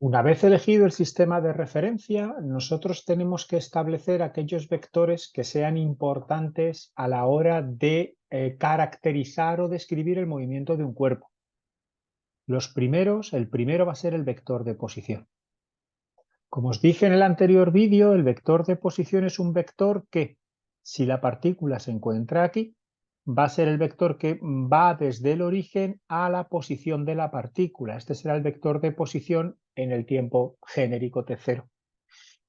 Una vez elegido el sistema de referencia, nosotros tenemos que establecer aquellos vectores que sean importantes a la hora de caracterizar o describir el movimiento de un cuerpo. El primero va a ser el vector de posición. Como os dije en el anterior vídeo, el vector de posición es un vector que, si la partícula se encuentra aquí, va a ser el vector que va desde el origen a la posición de la partícula. Este será el vector de posición en el tiempo genérico t0.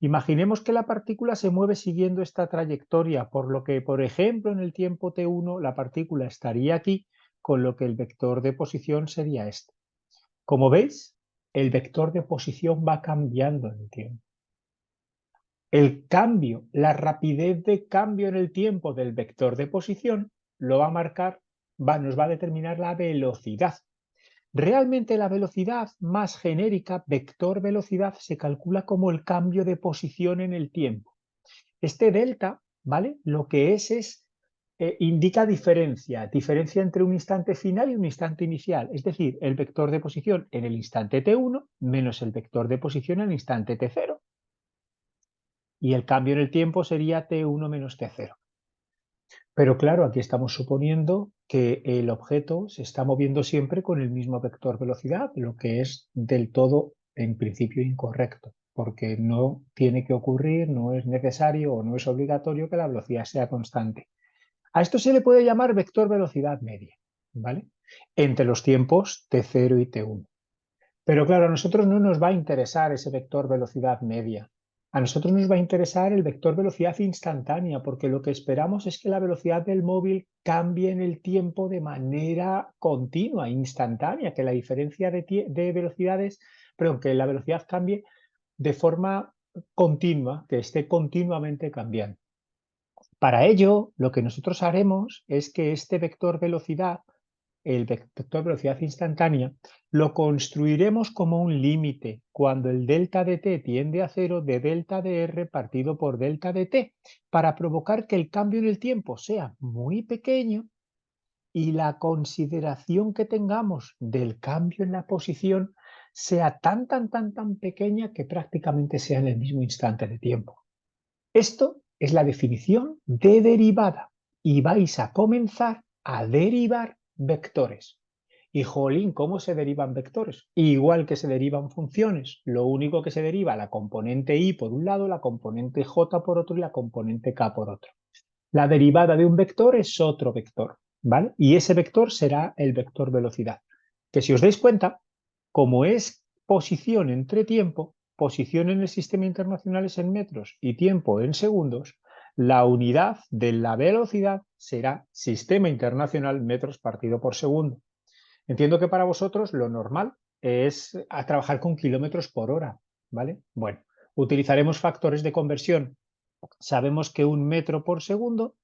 Imaginemos que la partícula se mueve siguiendo esta trayectoria, por lo que, por ejemplo, en el tiempo t1 la partícula estaría aquí, con lo que el vector de posición sería este. Como veis, el vector de posición va cambiando en el tiempo. El cambio, la rapidez de cambio en el tiempo del vector de posición lo va a marcar, nos va a determinar la velocidad. Realmente la velocidad más genérica, vector velocidad, se calcula como el cambio de posición en el tiempo. Este delta, ¿vale? Lo que es indica diferencia entre un instante final y un instante inicial, es decir, el vector de posición en el instante t1 menos el vector de posición en el instante t0. Y el cambio en el tiempo sería t1 menos t0. Pero claro, aquí estamos suponiendo que el objeto se está moviendo siempre con el mismo vector velocidad, lo que es del todo, en principio, incorrecto, porque no tiene que ocurrir, no es necesario o no es obligatorio que la velocidad sea constante. A esto se le puede llamar vector velocidad media, ¿vale? Entre los tiempos t0 y t1. Pero claro, a nosotros no nos va a interesar ese vector velocidad media. A nosotros nos va a interesar el vector velocidad instantánea, porque lo que esperamos es que la velocidad del móvil cambie en el tiempo de manera continua, instantánea, que la diferencia de velocidades, perdón, que la velocidad cambie de forma continua, que esté continuamente cambiando. Para ello, lo que nosotros haremos es que este vector velocidad, el vector velocidad instantánea, lo construiremos como un límite cuando el delta de t tiende a 0 de delta de r partido por delta de t, para provocar que el cambio en el tiempo sea muy pequeño y la consideración que tengamos del cambio en la posición sea tan pequeña que prácticamente sea en el mismo instante de tiempo. Esto es la definición de derivada y vais a comenzar a derivar vectores. Y jolín, ¿cómo se derivan vectores? Igual que se derivan funciones. Lo único que se deriva la componente y por un lado, la componente j por otro y la componente k por otro. La derivada de un vector es otro vector, ¿vale? Y ese vector será el vector velocidad. Que si os dais cuenta, como es posición entre tiempo, posición en el sistema internacional es en metros y tiempo en segundos, la unidad de la velocidad será sistema internacional metros partido por segundo. Entiendo que para vosotros lo normal es trabajar con kilómetros por hora, ¿vale? Bueno, utilizaremos factores de conversión. Sabemos que un metro por segundo,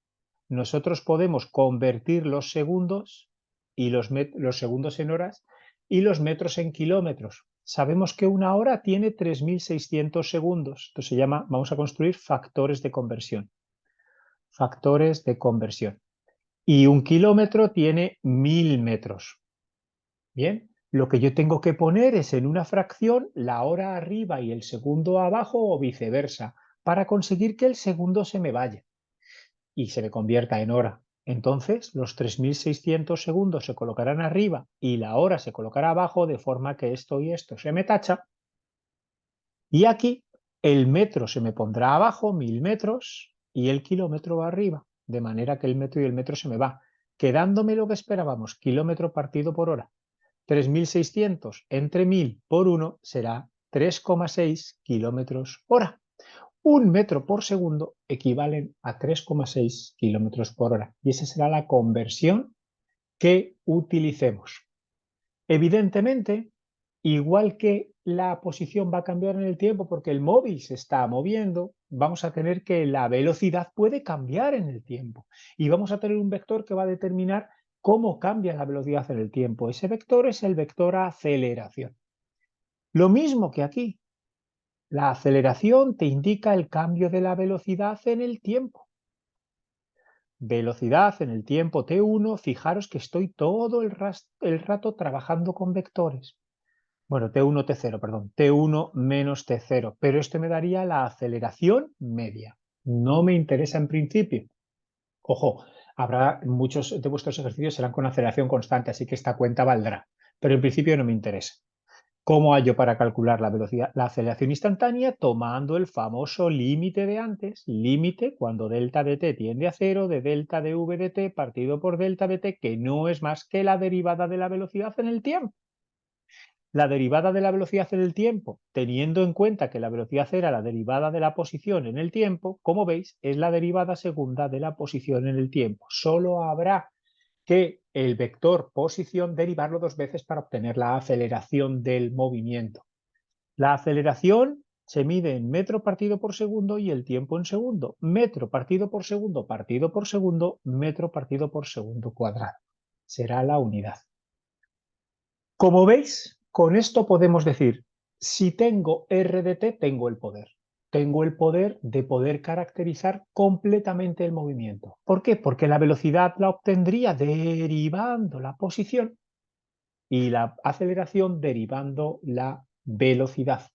nosotros podemos convertir los segundos y los segundos en horas y los metros en kilómetros. Sabemos que una hora tiene 3.600 segundos. Esto se llama, vamos a construir factores de conversión. Factores de conversión. Y un kilómetro tiene 1.000 metros. Bien, lo que yo tengo que poner es en una fracción la hora arriba y el segundo abajo o viceversa, para conseguir que el segundo se me vaya y se me convierta en hora. Entonces, los 3.600 segundos se colocarán arriba y la hora se colocará abajo, de forma que esto y esto se me tacha. Y aquí el metro se me pondrá abajo, 1.000 metros, y el kilómetro va arriba, de manera que el metro y el metro se me va, quedándome lo que esperábamos, kilómetro partido por hora. 3.600 entre 1.000 por 1 será 3,6 kilómetros hora. Un metro por segundo equivalen a 3,6 kilómetros por hora. Y esa será la conversión que utilicemos. Evidentemente, igual que la posición va a cambiar en el tiempo porque el móvil se está moviendo, vamos a tener que la velocidad puede cambiar en el tiempo. Y vamos a tener un vector que va a determinar cómo cambia la velocidad en el tiempo. Ese vector es el vector aceleración. Lo mismo que aquí. La aceleración te indica el cambio de la velocidad en el tiempo. Velocidad en el tiempo t1, fijaros que estoy todo el rato trabajando con vectores. Bueno, T1, T0, perdón. T1 menos T0. Pero esto me daría la aceleración media. No me interesa en principio. Ojo, habrá muchos de vuestros ejercicios serán con aceleración constante, así que esta cuenta valdrá. Pero en principio no me interesa. ¿Cómo hallo para calcular la velocidad, la aceleración instantánea? Tomando el famoso límite de antes, límite cuando delta de t tiende a 0 de delta de v de t partido por delta de t, que no es más que la derivada de la velocidad en el tiempo. La derivada de la velocidad en el tiempo, teniendo en cuenta que la velocidad era la derivada de la posición en el tiempo, como veis, es la derivada segunda de la posición en el tiempo. Solo habrá que el vector posición derivarlo dos veces para obtener la aceleración del movimiento. La aceleración se mide en metro partido por segundo y el tiempo en segundo. Metro partido por segundo, metro partido por segundo cuadrado. Será la unidad. Como veis, con esto podemos decir, si tengo R de t, tengo el poder. Tengo el poder de poder caracterizar completamente el movimiento. ¿Por qué? Porque la velocidad la obtendría derivando la posición y la aceleración derivando la velocidad.